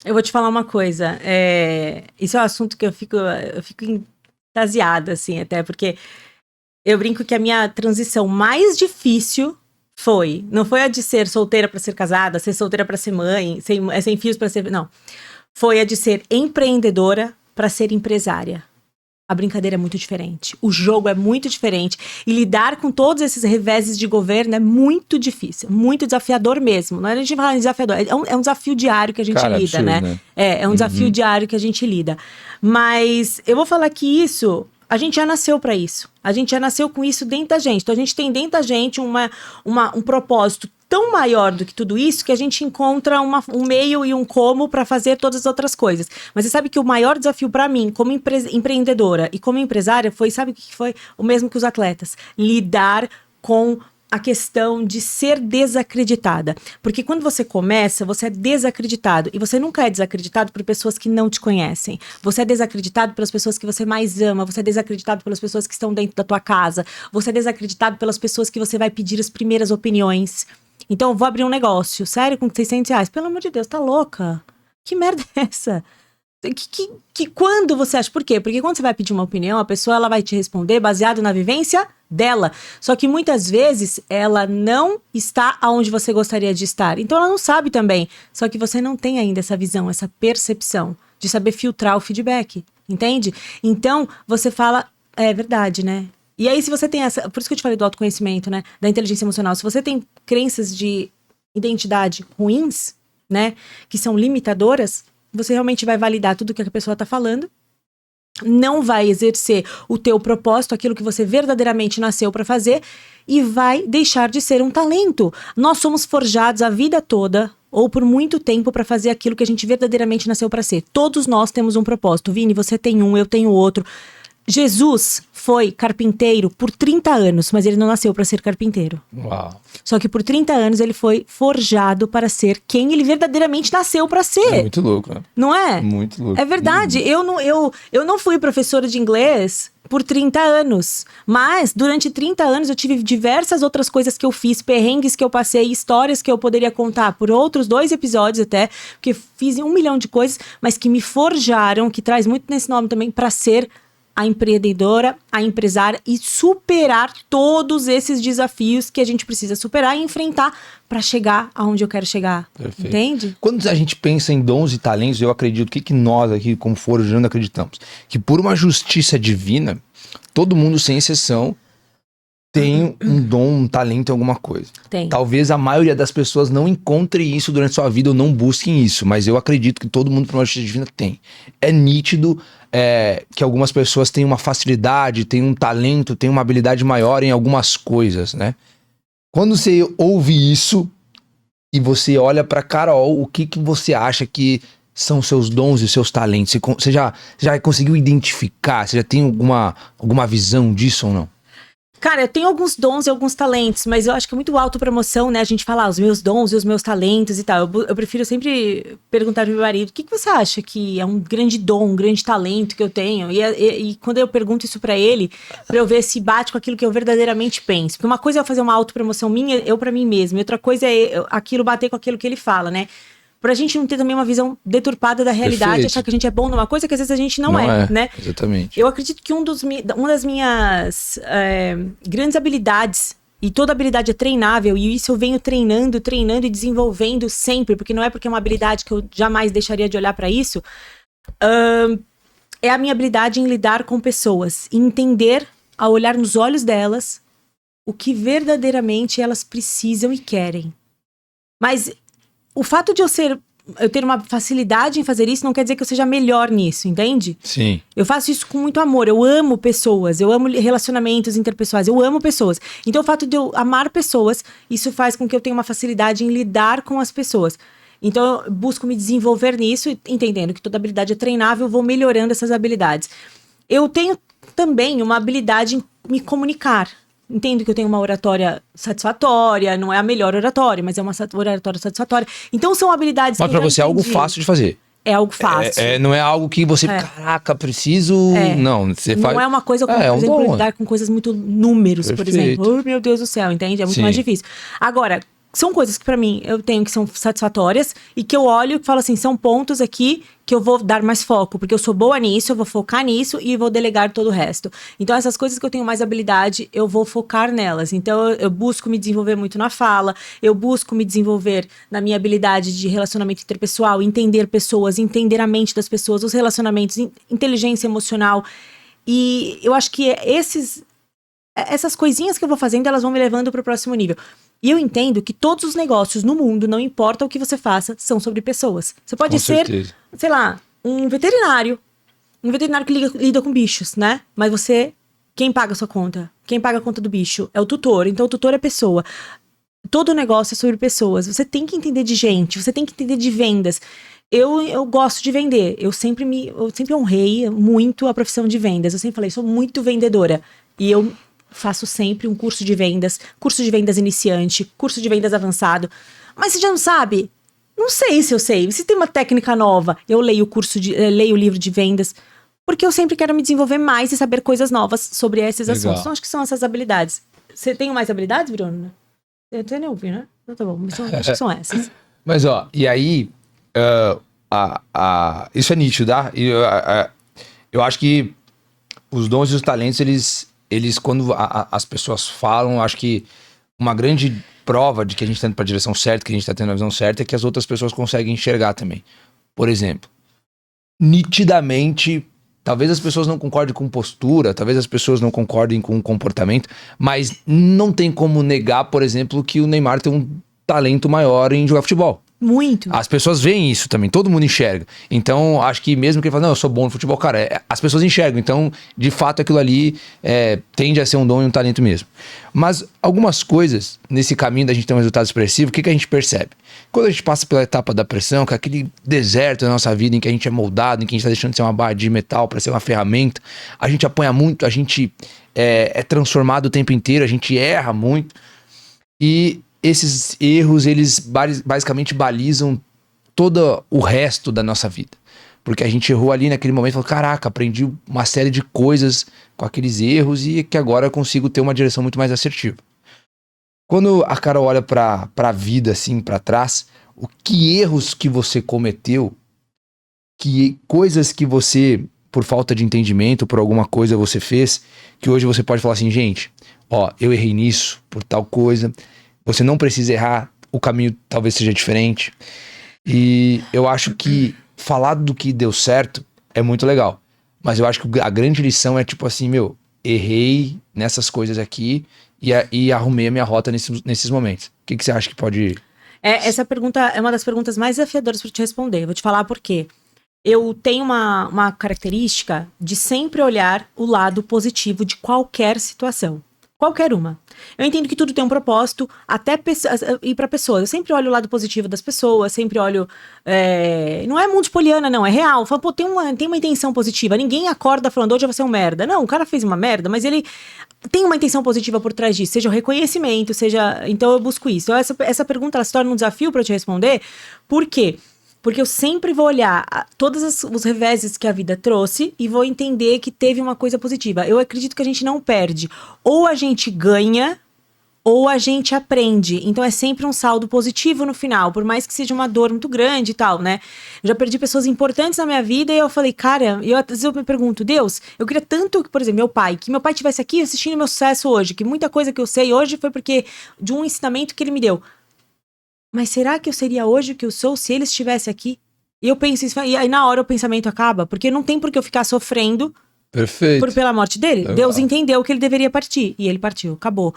Eu vou te falar uma coisa. Isso é um assunto que eu fico extasiada, assim, até porque eu brinco que a minha transição mais difícil não foi a de ser solteira pra ser casada, ser solteira pra ser mãe, sem filhos pra ser... Não. Foi a de ser empreendedora pra ser empresária. A brincadeira é muito diferente. O jogo é muito diferente. E lidar com todos esses reveses de governo é muito difícil. Muito desafiador mesmo. Não é a gente falar desafiador. É um desafio diário que a gente lida, absurdo, né? É um desafio diário que a gente lida. Mas eu vou falar que isso... A gente já nasceu para isso. A gente já nasceu com isso dentro da gente. Então a gente tem dentro da gente um propósito tão maior do que tudo isso que a gente encontra um meio e um como para fazer todas as outras coisas. Mas você sabe que o maior desafio para mim, como empreendedora e como empresária, sabe o que foi? O mesmo que os atletas. Lidar com a questão de ser desacreditada. Porque quando você começa, você é desacreditado. E você nunca é desacreditado por pessoas que não te conhecem. Você é desacreditado pelas pessoas que você mais ama. Você é desacreditado pelas pessoas que estão dentro da tua casa. Você é desacreditado pelas pessoas que você vai pedir as primeiras opiniões. Então, eu vou abrir um negócio, sério, com R$600. Pelo amor de Deus, tá louca? Que merda é essa? Quando você acha? Por quê? Porque quando você vai pedir uma opinião, a pessoa ela vai te responder baseado na vivência dela. Só que muitas vezes ela não está onde você gostaria de estar. Então ela não sabe também. Só que você não tem ainda essa visão, essa percepção de saber filtrar o feedback. Entende? Então você fala, é verdade, né? E aí se você tem essa... Por isso que eu te falei do autoconhecimento, né? Da inteligência emocional. Se você tem crenças de identidade ruins, né? Que são limitadoras... Você realmente vai validar tudo que a pessoa está falando, não vai exercer o teu propósito, aquilo que você verdadeiramente nasceu para fazer, e vai deixar de ser um talento. Nós somos forjados a vida toda, ou por muito tempo, para fazer aquilo que a gente verdadeiramente nasceu para ser. Todos nós temos um propósito. Vini, você tem um, eu tenho outro. Jesus foi carpinteiro por 30 anos, mas ele não nasceu para ser carpinteiro. Uau. Só que por 30 anos ele foi forjado para ser quem ele verdadeiramente nasceu para ser. É muito louco, né? Não é? Muito louco. É verdade. Eu não fui professora de inglês por 30 anos. Mas durante 30 anos eu tive diversas outras coisas que eu fiz, perrengues que eu passei, histórias que eu poderia contar por outros 2 episódios até, porque fiz 1 milhão de coisas, mas que me forjaram, que traz muito nesse nome também, para ser a empreendedora, a empresária e superar todos esses desafios que a gente precisa superar e enfrentar para chegar aonde eu quero chegar. Perfeito. Entende? Quando a gente pensa em dons e talentos, eu acredito que nós aqui, como Forjando, acreditamos que por uma justiça divina, todo mundo, sem exceção, tem um dom, um talento em alguma coisa. Tem. Talvez a maioria das pessoas não encontre isso durante sua vida ou não busquem isso, mas eu acredito que todo mundo, por uma justiça divina, tem. É nítido que algumas pessoas têm uma facilidade, têm um talento, têm uma habilidade maior em algumas coisas, né? Quando você ouve isso e você olha pra Carol, o que você acha que são seus dons e seus talentos? Você já conseguiu identificar? Você já tem alguma visão disso ou não? Cara, eu tenho alguns dons e alguns talentos, mas eu acho que é muito autopromoção, né? A gente falar os meus dons e os meus talentos e tal. Eu prefiro sempre perguntar pro meu marido, o que você acha que é um grande dom, um grande talento que eu tenho? E quando eu pergunto isso pra ele, pra eu ver se bate com aquilo que eu verdadeiramente penso. Porque uma coisa é eu fazer uma autopromoção minha, eu pra mim mesma. E outra coisa é aquilo bater com aquilo que ele fala, né? Pra gente não ter também uma visão deturpada da realidade, Perfeito. Achar que a gente é bom numa coisa que às vezes a gente não é, né? Exatamente. Eu acredito que uma das minhas grandes habilidades, e toda habilidade é treinável, e isso eu venho treinando e desenvolvendo sempre, porque não é porque é uma habilidade que eu jamais deixaria de olhar pra isso, é a minha habilidade em lidar com pessoas, e entender, ao olhar nos olhos delas, o que verdadeiramente elas precisam e querem. Mas o fato de eu ter uma facilidade em fazer isso não quer dizer que eu seja melhor nisso, entende? Sim. Eu faço isso com muito amor, eu amo pessoas, eu amo relacionamentos interpessoais, eu amo pessoas. Então o fato de eu amar pessoas, isso faz com que eu tenha uma facilidade em lidar com as pessoas. Então eu busco me desenvolver nisso, entendendo que toda habilidade é treinável, eu vou melhorando essas habilidades. Eu tenho também uma habilidade em me comunicar. Entendo que eu tenho uma oratória satisfatória, não é a melhor oratória, mas é uma oratória satisfatória. Então são habilidades mas que eu pra você é algo fácil de fazer. É algo fácil. Não é algo que você, caraca, preciso... Não, você faz... Não é uma coisa, como, por exemplo, lidar com coisas muito números, por exemplo. Oh, meu Deus do céu, entende? É muito mais difícil. Agora, são coisas que pra mim eu tenho que são satisfatórias e que eu olho e falo assim, são pontos aqui que eu vou dar mais foco, porque eu sou boa nisso, eu vou focar nisso e vou delegar todo o resto. Então essas coisas que eu tenho mais habilidade, eu vou focar nelas. Então eu busco me desenvolver muito na fala, eu busco me desenvolver na minha habilidade de relacionamento interpessoal, entender pessoas, entender a mente das pessoas, os relacionamentos, inteligência emocional. E eu acho que essas coisinhas que eu vou fazendo, elas vão me levando para o próximo nível. E eu entendo que todos os negócios no mundo, não importa o que você faça, são sobre pessoas. Você pode ser, sei lá, um veterinário que lida com bichos, né? Mas quem paga a sua conta? Quem paga a conta do bicho? É o tutor. Então o tutor é pessoa. Todo negócio é sobre pessoas. Você tem que entender de gente, você tem que entender de vendas. Eu gosto de vender. Eu sempre honrei muito a profissão de vendas. Eu sempre falei, sou muito vendedora. E eu faço sempre um curso de vendas iniciante, curso de vendas avançado. Mas você já não sabe? Não sei se eu sei. Se tem uma técnica nova, eu leio leio o livro de vendas, porque eu sempre quero me desenvolver mais e saber coisas novas sobre esses assuntos. Então, acho que são essas habilidades. Você tem mais habilidades, Bruno? Eu até nem ouvi, né? Então tá bom, acho que são essas. Mas ó, e aí, isso é nítido, tá? Eu acho que os dons e os talentos, eles quando as pessoas falam, acho que uma grande prova de que a gente tá indo pra direção certa, que a gente tá tendo a visão certa, é que as outras pessoas conseguem enxergar também. Por exemplo, nitidamente, talvez as pessoas não concordem com postura, talvez as pessoas não concordem com comportamento, mas não tem como negar, por exemplo, que o Neymar tem um talento maior em jogar futebol. Muito. As pessoas veem isso também, todo mundo enxerga. Então, acho que mesmo que ele fale, não, eu sou bom no futebol, cara, as pessoas enxergam. Então, de fato, aquilo ali tende a ser um dom e um talento mesmo. Mas algumas coisas, nesse caminho da gente ter um resultado expressivo, o que a gente percebe? Quando a gente passa pela etapa da pressão, que é aquele deserto da nossa vida em que a gente é moldado, em que a gente está deixando de ser uma barra de metal para ser uma ferramenta, a gente apanha muito, a gente é transformado o tempo inteiro, a gente erra muito. E esses erros, eles basicamente balizam todo o resto da nossa vida. Porque a gente errou ali naquele momento e falou, caraca, aprendi uma série de coisas com aqueles erros e que agora eu consigo ter uma direção muito mais assertiva. Quando a Carol olha pra vida assim, pra trás, que erros que você cometeu, que coisas que você, por falta de entendimento, por alguma coisa você fez, que hoje você pode falar assim, gente, ó, eu errei nisso, por tal coisa. Você não precisa errar, o caminho talvez seja diferente. E eu acho que falar do que deu certo é muito legal. Mas eu acho que a grande lição é tipo assim, errei nessas coisas aqui e arrumei a minha rota nesses momentos. O que você acha que pode... Essa pergunta é uma das perguntas mais desafiadoras para te responder. Vou te falar por quê. Eu tenho uma característica de sempre olhar o lado positivo de qualquer situação. Qualquer uma. Eu entendo que tudo tem um propósito, até ir para pessoas. Eu sempre olho o lado positivo das pessoas, sempre olho... não é mundo poliana, não, é real. Falo, pô, tem uma intenção positiva. Ninguém acorda falando, hoje eu vou ser um merda. Não, o cara fez uma merda, mas ele tem uma intenção positiva por trás disso. Seja o reconhecimento, seja... Então eu busco isso. Então, essa pergunta ela se torna um desafio para eu te responder. Por quê? Porque eu sempre vou olhar todos os reveses que a vida trouxe e vou entender que teve uma coisa positiva. Eu acredito que a gente não perde. Ou a gente ganha, ou a gente aprende. Então é sempre um saldo positivo no final, por mais que seja uma dor muito grande e tal, né? Eu já perdi pessoas importantes na minha vida e eu falei, cara, às vezes eu me pergunto, Deus, eu queria tanto que, por exemplo, que meu pai estivesse aqui assistindo meu sucesso hoje, que muita coisa que eu sei hoje foi porque de um ensinamento que ele me deu. Mas será que eu seria hoje o que eu sou se ele estivesse aqui? E eu penso isso, e aí na hora o pensamento acaba, porque não tem por que eu ficar sofrendo pela morte dele. Legal. Deus entendeu que ele deveria partir, e ele partiu, acabou.